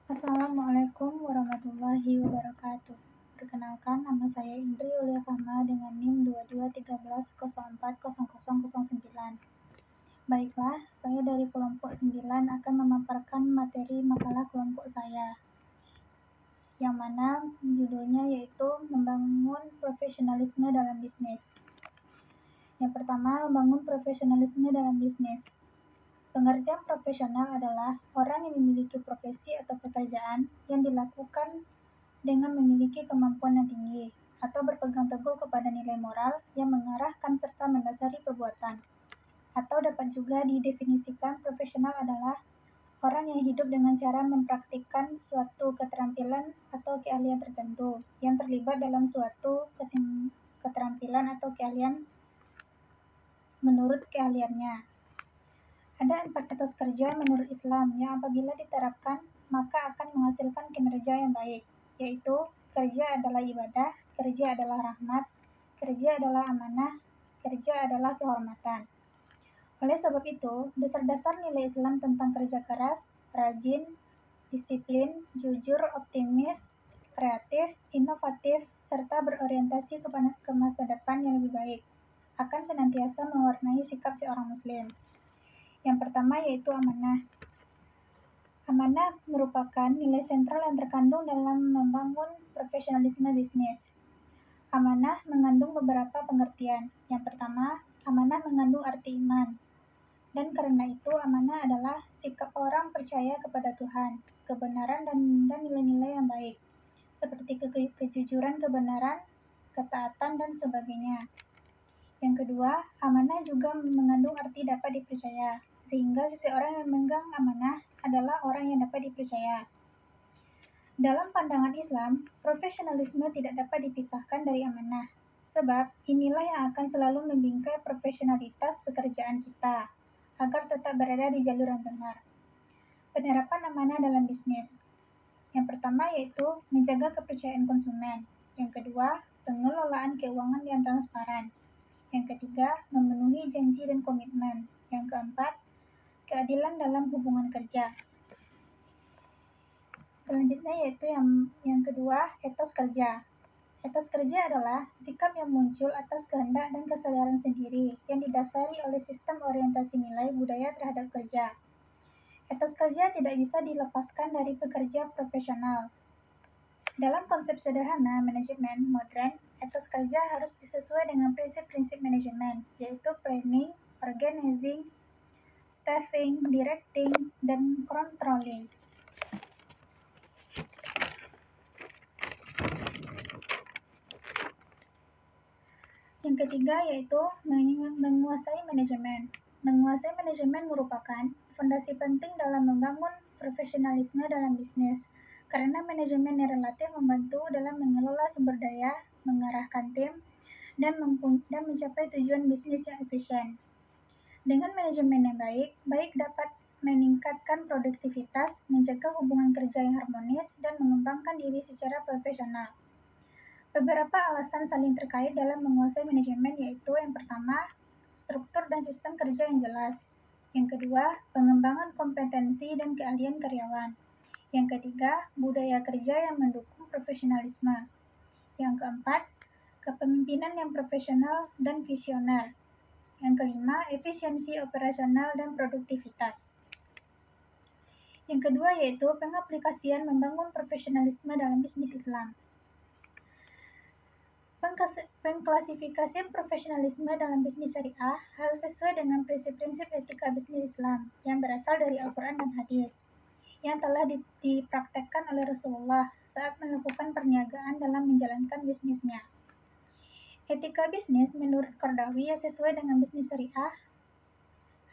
Assalamualaikum warahmatullahi wabarakatuh. Perkenalkan, nama saya Indri Yulia Fahma dengan NIM 2213040009. Baiklah, saya dari kelompok 9 akan memaparkan materi makalah kelompok saya, yang mana judulnya yaitu membangun profesionalisme dalam bisnis. Yang pertama, membangun profesionalisme dalam bisnis. Pengertian profesional adalah orang yang memiliki profesi atau pekerjaan yang dilakukan dengan memiliki kemampuan yang tinggi atau berpegang teguh kepada nilai moral yang mengarahkan serta mendasari perbuatan. Atau dapat juga didefinisikan profesional adalah orang yang hidup dengan cara mempraktikkan suatu keterampilan atau keahlian tertentu yang terlibat dalam suatu keterampilan atau keahlian menurut keahliannya. Ada 4 etos kerja menurut Islam yang apabila diterapkan maka akan menghasilkan kinerja yang baik, yaitu kerja adalah ibadah, kerja adalah rahmat, kerja adalah amanah, kerja adalah kehormatan. Oleh sebab itu, dasar-dasar nilai Islam tentang kerja keras, rajin, disiplin, jujur, optimis, kreatif, inovatif, serta berorientasi ke masa depan yang lebih baik akan senantiasa mewarnai sikap seorang muslim. Yang pertama yaitu amanah. Amanah merupakan nilai sentral yang terkandung dalam membangun profesionalisme bisnis. Amanah mengandung beberapa pengertian. Yang pertama, amanah mengandung arti iman. Dan karena itu, amanah adalah sikap orang percaya kepada Tuhan, kebenaran dan nilai-nilai yang baik, seperti kejujuran, kebenaran, ketaatan, dan sebagainya. Yang kedua, amanah juga mengandung arti dapat dipercaya, sehingga seseorang yang memegang amanah adalah orang yang dapat dipercaya. Dalam pandangan Islam, profesionalisme tidak dapat dipisahkan dari amanah, sebab inilah yang akan selalu membingkai profesionalitas pekerjaan kita, agar tetap berada di jalur yang benar. Penerapan amanah dalam bisnis. Yang pertama yaitu menjaga kepercayaan konsumen. Yang kedua, pengelolaan keuangan yang transparan. Yang ketiga, memenuhi janji dan komitmen. Yang keempat, keadilan dalam hubungan kerja. Selanjutnya yaitu yang kedua, etos kerja. Etos kerja adalah sikap yang muncul atas kehendak dan kesadaran sendiri yang didasari oleh sistem orientasi nilai budaya terhadap kerja. Etos kerja tidak bisa dilepaskan dari pekerja profesional. Dalam konsep sederhana manajemen modern, etos kerja harus disesuai dengan prinsip-prinsip manajemen, yaitu planning, organizing, staffing, directing, dan controlling. Yang ketiga yaitu menguasai manajemen. Menguasai manajemen merupakan fondasi penting dalam membangun profesionalisme dalam bisnis, karena manajemen yang relatif membantu dalam mengelola sumber daya, mengarahkan tim, dan mencapai tujuan bisnis yang efisien. Dengan manajemen yang baik dapat meningkatkan produktivitas, menjaga hubungan kerja yang harmonis, dan mengembangkan diri secara profesional. Beberapa alasan saling terkait dalam menguasai manajemen yaitu yang pertama, struktur dan sistem kerja yang jelas. Yang kedua, pengembangan kompetensi dan keahlian karyawan. Yang ketiga, budaya kerja yang mendukung profesionalisme. Yang keempat, kepemimpinan yang profesional dan visioner. Yang kelima, efisiensi operasional dan produktivitas. Yang kedua yaitu pengaplikasian membangun profesionalisme dalam bisnis Islam. Pengklasifikasian profesionalisme dalam bisnis syariah harus sesuai dengan prinsip-prinsip etika bisnis Islam yang berasal dari Al-Quran dan Hadis, yang telah dipraktekkan oleh Rasulullah saat melakukan perniagaan dalam menjalankan bisnisnya. Etika bisnis menurut Qardawi yang sesuai dengan bisnis syariah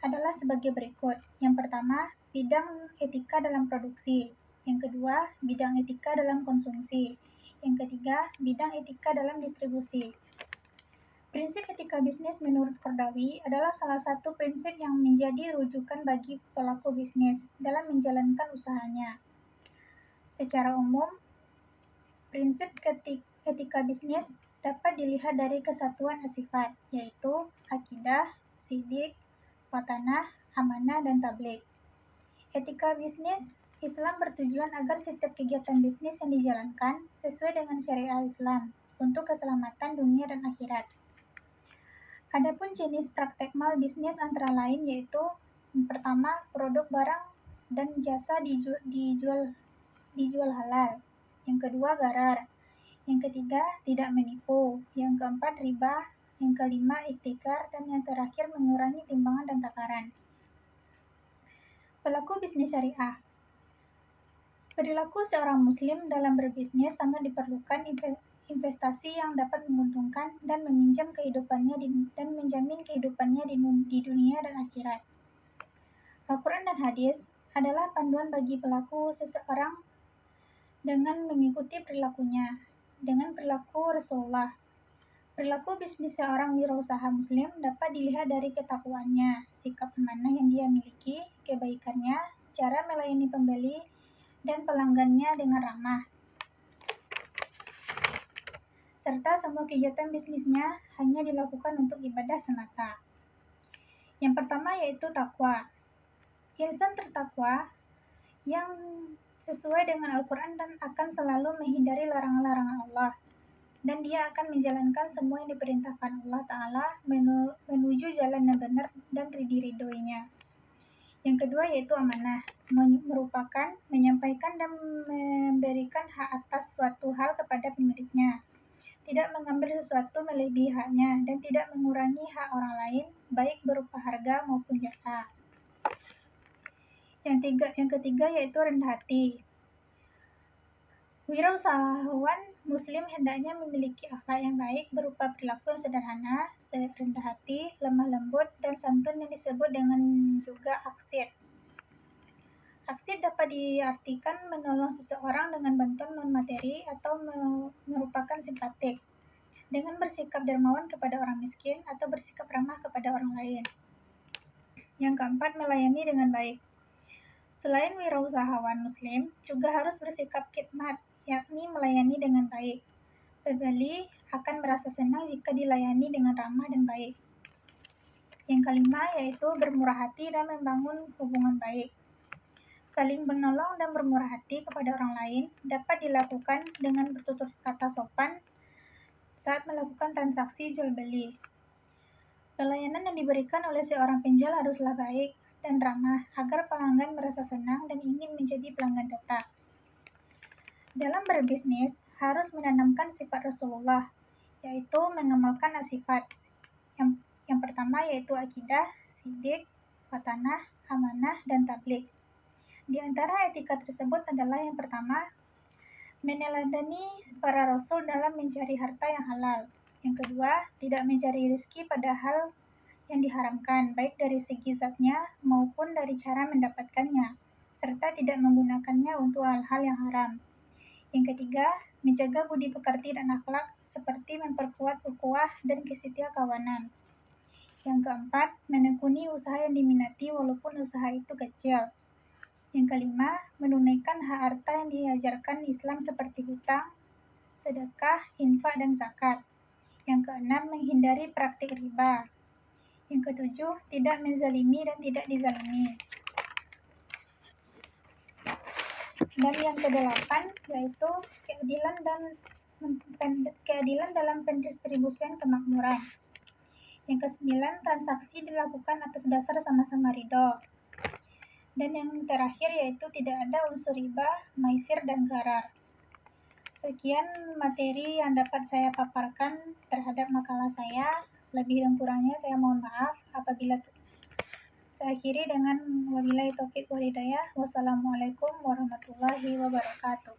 adalah sebagai berikut. Yang pertama, bidang etika dalam produksi. Yang kedua, bidang etika dalam konsumsi. Yang ketiga, bidang etika dalam distribusi. Prinsip etika bisnis menurut Qardawi adalah salah satu prinsip yang menjadi rujukan bagi pelaku bisnis dalam menjalankan usahanya. Secara umum, prinsip etika bisnis dapat dilihat dari kesatuan sifat, yaitu akidah, sidik, watanah, amanah, dan tabligh. Etika bisnis Islam bertujuan agar setiap kegiatan bisnis yang dijalankan sesuai dengan syariat Islam untuk keselamatan dunia dan akhirat. Adapun jenis praktek malbisnis antara lain yaitu yang pertama, produk barang dan jasa dijual halal. Yang kedua, gharar. Yang ketiga, tidak menipu. Yang keempat, riba. Yang kelima, ihtikar. Dan yang terakhir, mengurangi timbangan dan takaran. Pelaku bisnis syariah. Perilaku seorang muslim dalam berbisnis sangat diperlukan investasi yang dapat menguntungkan dan meminjam kehidupannya dan menjamin kehidupannya di dunia dan akhirat. Al-Quran dan hadis adalah panduan bagi pelaku seseorang dengan mengikuti perilakunya dengan perilaku Rasulullah. Perilaku bisnis seorang wirausaha muslim dapat dilihat dari ketakwaannya, sikap amanah yang dia miliki, kebaikannya, cara melayani pembeli dan pelanggannya dengan ramah, serta semua kegiatan bisnisnya hanya dilakukan untuk ibadah semata. Yang pertama yaitu takwa. Insan tertakwa yang sesuai dengan Al-Quran dan akan selalu menghindari larangan-larangan Allah, dan dia akan menjalankan semua yang diperintahkan Allah Ta'ala menuju jalan yang benar dan diridhoinya. Yang kedua yaitu amanah, merupakan menyampaikan dan memberikan hak atas suatu hal kepada pemiliknya, tidak mengambil sesuatu melebihi haknya, dan tidak mengurangi hak orang lain, baik berupa harga maupun jasa. Yang ketiga yaitu rendah hati. Wirausahawan muslim hendaknya memiliki akhlak yang baik berupa perilaku yang sederhana, rendah hati, lemah lembut, dan santun yang disebut dengan juga aksid. Aksid dapat diartikan menolong seseorang dengan bantuan non-materi atau merupakan simpatik, dengan bersikap dermawan kepada orang miskin atau bersikap ramah kepada orang lain. Yang keempat, melayani dengan baik. Selain wirausahawan muslim, juga harus bersikap khidmat, yakni melayani dengan baik. Pembeli akan merasa senang jika dilayani dengan ramah dan baik. Yang kelima yaitu bermurah hati dan membangun hubungan baik. Saling menolong dan bermurah hati kepada orang lain dapat dilakukan dengan bertutur kata sopan saat melakukan transaksi jual beli. Pelayanan yang diberikan oleh seorang penjual haruslah baik dan ramah agar pelanggan merasa senang dan ingin menjadi pelanggan tetap. Dalam berbisnis harus menanamkan sifat Rasulullah, yaitu mengamalkan sifat. Yang pertama yaitu akidah, sidik, patanah, amanah, dan tabligh. Di antara etika tersebut adalah yang pertama, meneladani para rasul dalam mencari harta yang halal. Yang kedua, tidak mencari rezeki pada hal yang diharamkan, baik dari segi zatnya maupun dari cara mendapatkannya, serta tidak menggunakannya untuk hal-hal yang haram. Yang ketiga, menjaga budi pekerti dan akhlak seperti memperkuat ukhuwah dan kesetia kawanan. Yang keempat, menekuni usaha yang diminati walaupun usaha itu kecil. Yang kelima, menunaikan hak harta yang diajarkan Islam seperti hutang, sedekah, infak, dan zakat. Yang keenam, menghindari praktik riba. Yang ketujuh, tidak menzalimi dan tidak dizalimi. Dan yang kedelapan yaitu keadilan dalam pendistribusian kemakmuran. Yang kesembilan, transaksi dilakukan atas dasar sama-sama ridho. Dan yang terakhir yaitu tidak ada unsur riba, maisir, dan gharar. Sekian materi yang dapat saya paparkan terhadap makalah saya. Lebih dan kurangnya saya mohon maaf apabila saya akhiri dengan wabillahi taufiq wal hidayah. Wassalamualaikum warahmatullahi wabarakatuh.